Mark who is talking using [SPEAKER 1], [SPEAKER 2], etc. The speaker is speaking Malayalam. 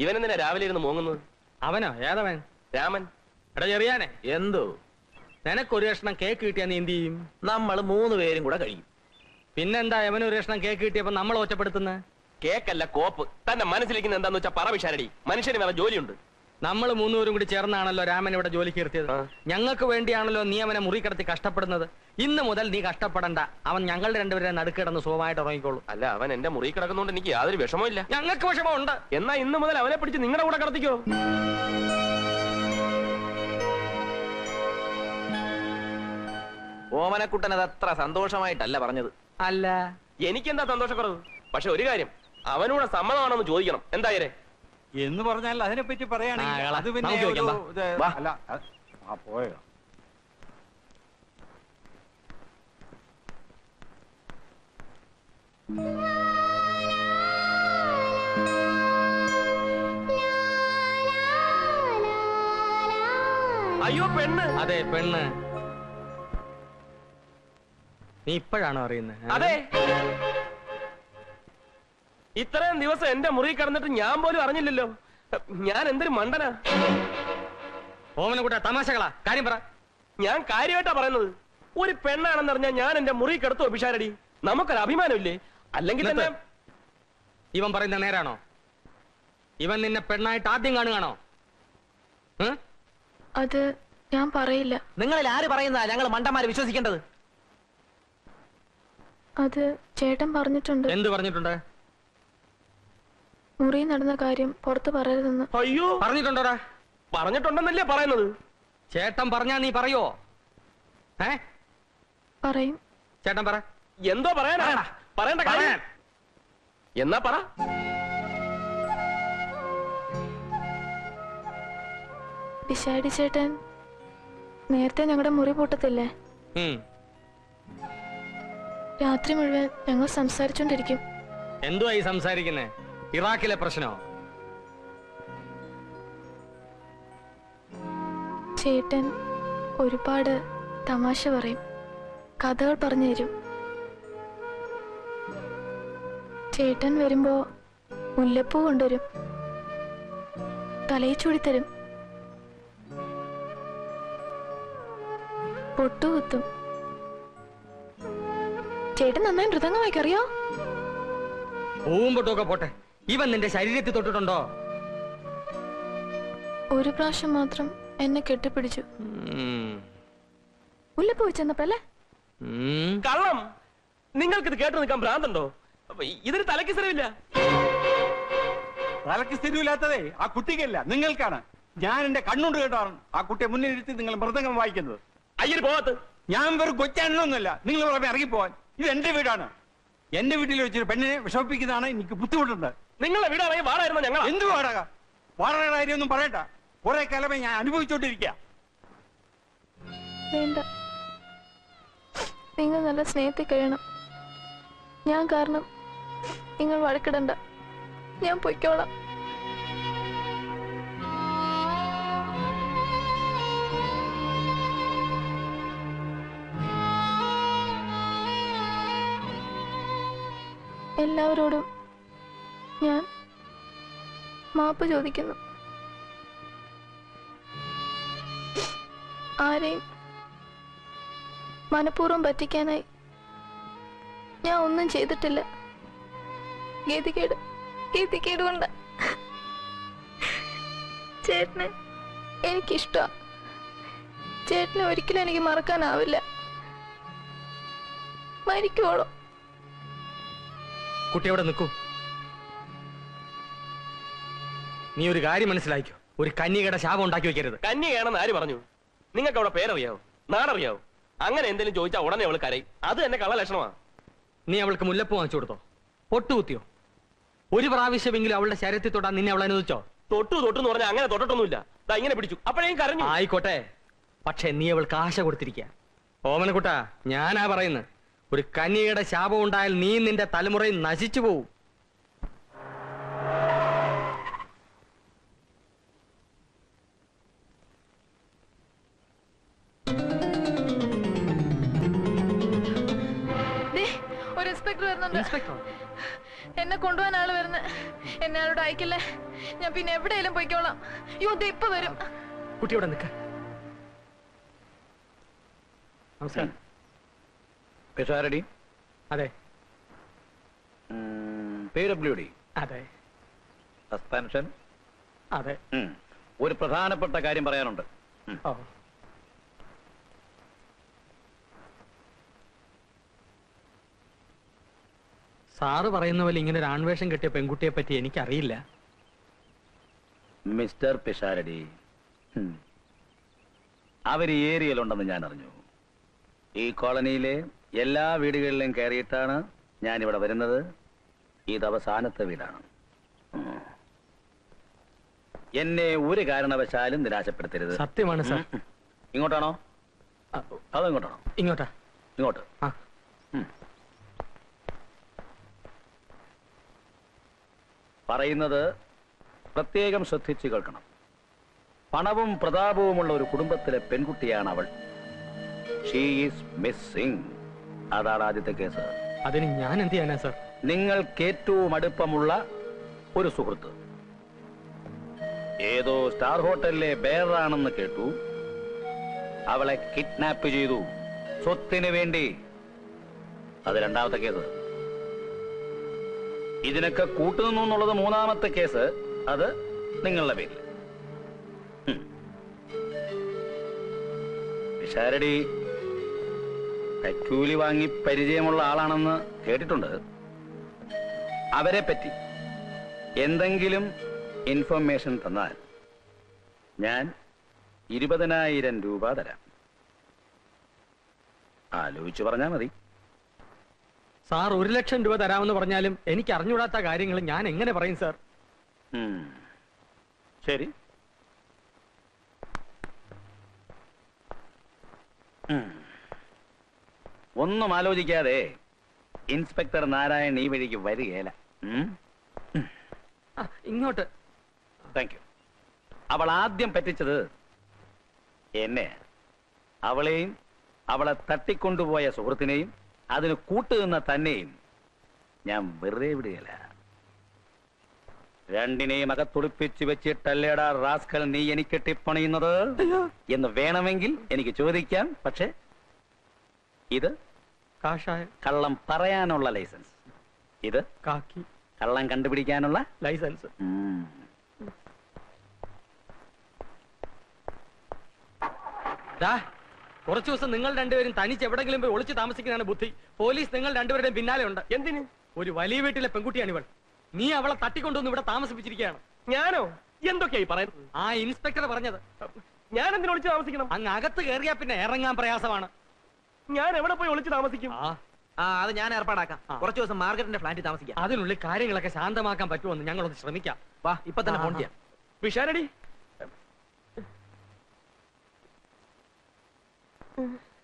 [SPEAKER 1] ഇവനെന്തിനാ രാവിലെ ഇരുന്ന് മോങ്ങുന്നത്?
[SPEAKER 2] അവനോ? ഏതവൻ?
[SPEAKER 1] രാമൻ.
[SPEAKER 2] എടാ ചെറിയാനെ,
[SPEAKER 1] എന്തോ?
[SPEAKER 2] നിനക്കൊരു കഷ്ണം കേക്ക് കിട്ടിയാ നീ എന്ത് ചെയ്യും?
[SPEAKER 1] നമ്മൾ 3 പേരും കൂടെ കഴിയും.
[SPEAKER 2] പിന്നെന്താ അവനൊരു കഷ്ണം കേക്ക് കിട്ടിയപ്പോ നമ്മൾ ഒറ്റപ്പെടുത്തുന്നത്?
[SPEAKER 1] കേക്കല്ല കോപ്പ്. തന്നെ മനസ്സിലിരിക്കുന്ന എന്താന്ന് വെച്ചാൽ പറ വിശാരടി. മനുഷ്യന് വേറെ ജോലിയുണ്ട്.
[SPEAKER 2] നമ്മൾ 3 പേരും കൂടി ചേർന്നാണല്ലോ രാമൻ ഇവിടെ ജോലിക്ക് നിർത്തിയത്. ഞങ്ങൾക്ക് വേണ്ടിയാണല്ലോ നീ അവനെ മുറി കിടത്തി കഷ്ടപ്പെടുന്നത്. ഇന്ന് മുതൽ നീ കഷ്ടപ്പെടണ്ട. അവൻ ഞങ്ങളുടെ 2 പേരെ നടുക്കിടന്ന് സുഖമായിട്ട് ഉറങ്ങിക്കോളൂ.
[SPEAKER 1] അല്ല, അവൻ എന്റെ മുറി കിടക്കുന്നോണ്ട് എനിക്ക് യാതൊരു വിഷമമില്ല.
[SPEAKER 2] ഞങ്ങൾക്ക് വിഷമമുണ്ട്.
[SPEAKER 1] എന്നാ ഇന്ന് മുതൽ അവനെ പിടിച്ച് നിങ്ങളുടെ കൂടെ കിടത്തിക്കോ. ഓമനക്കുട്ടൻ അത് അത്ര സന്തോഷമായിട്ടല്ല പറഞ്ഞത്.
[SPEAKER 2] അല്ല,
[SPEAKER 1] എനിക്കെന്താ സന്തോഷക്കുറവ്? പക്ഷെ ഒരു കാര്യം, അവനൂടെ സമ്മതമാണെന്ന് ചോദിക്കണം. എന്തായാലേ
[SPEAKER 3] എന്ന് പറഞ്ഞാൽ അതിനെപ്പറ്റി പറയുകയാണെങ്കിൽ അത് പിന്നെ അല്ല പോയോ.
[SPEAKER 1] അയ്യോ പെണ്ണ്.
[SPEAKER 2] അതെ പെണ്ണ്. നീ ഇപ്പോഴാണോ അറിയുന്നത്?
[SPEAKER 1] അതെ, ഇത്രയും ദിവസം എന്റെ മുറി കിടന്നിട്ട് ഞാൻ പോലും അറിഞ്ഞില്ലല്ലോ. ഞാൻ എന്തൊരു മണ്ടനാ.
[SPEAKER 2] ഓമനക്കുട്ട തമാശകളാ. കാര്യം പറ.
[SPEAKER 1] ഞാൻ കാര്യമായിട്ടാ പറയുന്നത്. ഒരു പെണ്ണാണെന്ന് അറിഞ്ഞാൽ ഞാൻ എന്റെ മുറി കിടത്തോ പിഷാരടി? നമുക്കൊരു അഭിമാനമില്ലേ? അല്ലെങ്കിൽ തന്നെ
[SPEAKER 2] ഇവൻ പറയുന്ന നേരാണോ? ഇവൻ നിന്നെ പെണ്ണായിട്ട് ആദ്യം കാണുകയാണോ?
[SPEAKER 4] അത് ഞാൻ പറയില്ല.
[SPEAKER 1] നിങ്ങളിൽ ആര് പറയുന്നതാ ഞങ്ങൾ മണ്ടന്മാര് വിശ്വസിക്കേണ്ടത്?
[SPEAKER 4] അത് ചേട്ടൻ പറഞ്ഞിട്ടുണ്ട്.
[SPEAKER 2] എന്ത് പറഞ്ഞിട്ടുണ്ട്?
[SPEAKER 4] മുറി നടന്ന കാര്യം പുറത്ത് പറയരുതെന്ന്.
[SPEAKER 1] അയ്യോ,
[SPEAKER 2] പറഞ്ഞിട്ടുണ്ടോടാ?
[SPEAKER 1] പറഞ്ഞിട്ടുണ്ടെന്നല്ലേ പറയുന്നത്.
[SPEAKER 2] ചേട്ടൻ പറഞ്ഞാ നീ പറയോ?
[SPEAKER 4] പറയും.
[SPEAKER 2] ചേട്ടൻ പറ.
[SPEAKER 1] എന്തോ പറയാനാ? പറയണ്ട കാര്യം എന്നാ പറ.
[SPEAKER 4] പിശാടി ചേട്ടൻ നേരത്തെ ഞങ്ങളുടെ മുറി പൂട്ടത്തില്ലേ? രാത്രി മുഴുവൻ ഞങ്ങൾ സംസാരിച്ചോണ്ടിരിക്കും.
[SPEAKER 2] എന്തുവാ ഈ സംസാരിക്കുന്നേ? ഇറാഖിലെ പ്രശ്നോ?
[SPEAKER 4] ചേട്ടൻ ഒരുപാട് തമാശ പറയും, കഥകൾ പറഞ്ഞു തരും. ചേട്ടൻ വരുമ്പോ മുല്ലപ്പൂ കൊണ്ടുവരും, തലയിൽ ചൂടിത്തരും, പൊട്ടുകുത്തും. ചേട്ടൻ നന്നായി മൃദംഗം വായിക്കറിയോ?
[SPEAKER 2] പൂവും പൊട്ടുമൊക്കെ പോട്ടെ, ഇവൻ നിന്റെ ശരീരത്തിൽ തൊട്ടിട്ടുണ്ടോ?
[SPEAKER 4] ഒരു പ്രാവശ്യം മാത്രം എന്നെ കെട്ടിപ്പിടിച്ചു. മുല്ലപ്പൂ വെച്ചെന്നപ്പല്ലേ?
[SPEAKER 1] കള്ളം. നിങ്ങൾക്കിത് കേട്ടു നിൽക്കാൻ ഭ്രാന്തുണ്ടോ? ഇതിന് തലയ്ക്ക് സ്ഥിരമില്ല.
[SPEAKER 3] തലയ്ക്ക് സ്ഥിരമില്ലാത്തതേ ആ കുട്ടിക്കല്ല, നിങ്ങൾക്കാണ്. ഞാൻ എന്റെ കണ്ണുകൊണ്ട് കേട്ടാണ് ആ കുട്ടിയെ മുന്നിലിരുത്തി നിങ്ങൾ മൃദംഗം വായിക്കുന്നത്.
[SPEAKER 1] അയ്യര് പോകത്ത്.
[SPEAKER 3] ഞാൻ വെറും കൊച്ചാണെന്നൊന്നുമല്ല. നിങ്ങൾ പുറമെ ഇറങ്ങിപ്പോവാൻ. ഇത് എന്റെ വീടാണ്. എന്റെ വീട്ടിൽ വെച്ചൊരു പെണ്ണിനെ വിഷമിപ്പിക്കുന്നതാണ് എനിക്ക് ബുദ്ധിമുട്ടുണ്ട്.
[SPEAKER 1] നിങ്ങളുടെ വീടാണെങ്കിൽ വാടായിരുന്നു ഞങ്ങൾ.
[SPEAKER 3] എന്ത് വാടക? വാടകയുടെ കാര്യമൊന്നും പറയണ്ട. കുറെ കാലമേ ഞാൻ അനുഭവിച്ചോണ്ടിരിക്കുക.
[SPEAKER 4] വേണ്ട, നിങ്ങൾ നല്ല സ്നേഹത്തിൽ കഴിയണം. ഞാൻ കാരണം നിങ്ങൾ വഴക്കിടണ്ട. ഞാൻ പൊയ്ക്കോളാം. എല്ലാവരോടും ഞാൻ മാപ്പ് ചോദിക്കുന്നു. ആരെയും മനഃപൂർവ്വം പറ്റിക്കാനായി ഞാൻ ഒന്നും ചെയ്തിട്ടില്ല. ഗതികേട് കൊണ്ട്. ചേട്ടനെ എനിക്കിഷ്ടമാണ്. ചേട്ടനെ ഒരിക്കലും എനിക്ക് മറക്കാനാവില്ല. മരിക്കുവോളോ?
[SPEAKER 2] കുട്ടി അവിടെ നിൽക്കൂ. നീ ഒരു കാര്യം മനസ്സിലാക്കിയോ, ഒരു കന്യകയുടെ ശാപം ഉണ്ടാക്കി വെക്കരുത്.
[SPEAKER 1] കന്യകയാണെന്ന് ആര് പറഞ്ഞു? നിങ്ങൾക്ക് അവിടെ പേരറിയാവോ, നാടറിയാവോ? അങ്ങനെ എന്തെങ്കിലും ചോദിച്ചാൽ ഉടനെ അവൾ കരയും. അത് തന്നെ കള്ള ലക്ഷണമാണ്.
[SPEAKER 2] നീ അവൾക്ക് മുല്ലപ്പൂ വാങ്ങിച്ചു കൊടുത്തോ? പൊട്ടുകുത്തിയോ? ഒരു പ്രാവശ്യമെങ്കിലും അവളുടെ ശരീരത്തിൽ തൊട്ടാൻ നിന്നെ അവൾ അനുവദിച്ചോ?
[SPEAKER 1] തൊട്ടു എന്ന് പറഞ്ഞാൽ അങ്ങനെ തൊട്ടിട്ടൊന്നുമില്ല. ഇങ്ങനെ പിടിച്ചു, അപ്പോഴേക്കും കരഞ്ഞു.
[SPEAKER 2] ആയിക്കോട്ടെ, പക്ഷെ നീ അവൾക്ക് ആശ കൊടുത്തിരിക്കുക. ഓമനക്കുട്ടാ, ഞാനാ പറയുന്നത്. ഒരു കന്യകയുടെ ശാപം ഉണ്ടായാൽ നീ നിന്റെ തലമുറയിൽ നശിച്ചു പോവും.
[SPEAKER 4] എന്നെ കൊണ്ടുപോകാൻ ആള് വരുന്നത്. എന്നെ ആളോട് അയക്കില്ലേ. ഞാൻ പിന്നെ എവിടെയെങ്കിലും പോയിക്കോളാം. അയ്യോ ദേ ഇപ്പൊ വരും.
[SPEAKER 2] കുട്ടിയോടെ നിൽക്ക. നമസ്കാരം.
[SPEAKER 5] പിഷാരടി?
[SPEAKER 2] അതെ
[SPEAKER 5] PWD?
[SPEAKER 2] അതെ
[SPEAKER 5] സസ്പെൻഷൻ?
[SPEAKER 2] അതെ.
[SPEAKER 5] ഒരു പ്രധാനപ്പെട്ട കാര്യം പറയാനുണ്ട്.
[SPEAKER 2] ഓ സാറ് പറയുന്ന പോലെ ഇങ്ങനെ ഒരു ആൺവേഷം കെട്ടിയ പെൺകുട്ടിയെ പറ്റി എനിക്കറിയില്ല.
[SPEAKER 5] മിസ്റ്റർ പിഷാരടി, അവർ ഈ ഏരിയയിലുണ്ടെന്ന് ഞാൻ അറിഞ്ഞു. ഈ കോളനിയിലെ എല്ലാ വീടുകളിലും കയറിയിട്ടാണ് ഞാൻ ഇവിടെ വരുന്നത്. ഇത് അവസാനത്തെ വീടാണ്. എന്നെ ഒരു കാരണവശാലും നിരാശപ്പെടുത്തരുത്.
[SPEAKER 2] സത്യമാണ് സാർ.
[SPEAKER 5] ഇങ്ങോട്ടാണോ അതോ ഇങ്ങോട്ടാണോ?
[SPEAKER 2] ഇങ്ങോട്ടാ.
[SPEAKER 5] ഇങ്ങോട്ട്.
[SPEAKER 2] ആ
[SPEAKER 5] പറയുന്നത് പ്രത്യേകം ശ്രദ്ധിച്ചു കേൾക്കണം. പണവും പ്രതാപവുമുള്ള ഒരു കുടുംബത്തിലെ പെൺകുട്ടിയാണ് അവൾ. She is missing. അതാണ് ആദ്യത്തെ കേസ്.
[SPEAKER 2] അതിന് ഞാൻ എന്ത് ചെയ്യാനാ സാർ?
[SPEAKER 5] നിങ്ങൾക്ക് ഏറ്റവും അടുപ്പമുള്ള ഒരു സുഹൃത്ത് ഏതോ സ്റ്റാർ ഹോട്ടലിലെ ബെയറാണെന്ന് കേട്ടു. അവളെ കിഡ്നാപ്പ് ചെയ്തു സ്വത്തിന് വേണ്ടി. അത് രണ്ടാമത്തെ കേസ്. ഇതിനൊക്കെ കൂട്ടുനിന്നു എന്നുള്ളത് മൂന്നാമത്തെ കേസ്. അത് നിങ്ങളുടെ പേരിൽ. പിഷാരടി കൈക്കൂലി വാങ്ങി പരിചയമുള്ള ആളാണെന്ന് കേട്ടിട്ടുണ്ട്. അവരെ പറ്റി എന്തെങ്കിലും ഇൻഫർമേഷൻ തന്നാൽ ഞാൻ 20,000 രൂപ തരാം. ആലോചിച്ചു പറഞ്ഞാൽ മതി.
[SPEAKER 2] സാർ 1,00,000 രൂപ തരാമെന്ന് പറഞ്ഞാലും എനിക്ക് അറിഞ്ഞുകൂടാത്ത കാര്യങ്ങൾ ഞാൻ എങ്ങനെ പറയും സാർ?
[SPEAKER 5] ശരി. ഒന്നും ആലോചിക്കാതെ ഇൻസ്പെക്ടർ നാരായൺ ഈ വഴിക്ക് വരികയില്ല.
[SPEAKER 2] ഇങ്ങോട്ട്.
[SPEAKER 5] Thank you. അവൾ ആദ്യം പറ്റിച്ചത് എന്നെ. അവളെയും അവളെ തട്ടിക്കൊണ്ടുപോയ സുഹൃത്തിനെയും അതിന് കൂട്ടുനിന്ന തന്നെയും ഞാൻ വെറുതെ വിടുകയില്ല. രണ്ടിനെയും അകത്തുടിപ്പിച്ച് വെച്ചിട്ടല്ലേടാ റാസ്കൽ നീ എനിക്ക് ടിപ്പണിയുന്നത് എന്ന് വേണമെങ്കിൽ എനിക്ക് ചോദിക്കാം. പക്ഷെ ഇത്
[SPEAKER 2] കാഷായം.
[SPEAKER 5] കള്ളം പറയാനുള്ള ലൈസൻസ്. ഇത്
[SPEAKER 2] കാക്കി.
[SPEAKER 5] കള്ളം കണ്ടുപിടിക്കാനുള്ള
[SPEAKER 2] ലൈസൻസ്. കുറച്ചു ദിവസം നിങ്ങൾ രണ്ടുപേരും തനിച്ച് എവിടെങ്കിലും പോയി ഒളിച്ചു താമസിക്കുന്നതാണ് ബുദ്ധി. പോലീസ് നിങ്ങൾ രണ്ടുപേരുടെയും പിന്നാലെ ഉണ്ട്.
[SPEAKER 1] എന്തിന്?
[SPEAKER 2] ഒരു വലിയ വീട്ടിലെ പെൺകുട്ടിയാണ് ഇവൾ. നീ അവളെ തട്ടിക്കൊണ്ടുവന്ന് ഇവിടെ താമസിപ്പിച്ചിരിക്കുകയാണ്.
[SPEAKER 1] ഞാനോ? എന്തൊക്കെയായി പറയുന്നത്?
[SPEAKER 2] ആ ഇൻസ്പെക്ടർ പറഞ്ഞത്.
[SPEAKER 1] ഞാൻ എന്തിനു ഒളിച്ചു താമസിക്കണം?
[SPEAKER 2] അങ്ങ് അകത്ത് കയറിയാ പിന്നെ ഇറങ്ങാൻ പ്രയാസമാണ്.
[SPEAKER 1] ഞാൻ എവിടെ പോയി ഒളിച്ചു താമസിക്കും?
[SPEAKER 6] അത് ഞാൻ ഏർപ്പാടാക്കാം. കുറച്ചു ദിവസം മാർഗരറ്റിന്റെ ഫ്ലാറ്റിൽ താമസിക്കാം.
[SPEAKER 2] അതിനുള്ളിൽ കാര്യങ്ങളൊക്കെ ശാന്തമാക്കാൻ പറ്റുമെന്ന് ഞങ്ങളൊന്ന് ശ്രമിക്കാം.
[SPEAKER 6] വാ, ഇപ്പൊ തന്നെ ഫോൺ ചെയ്യാം.
[SPEAKER 1] പിഷാരടി,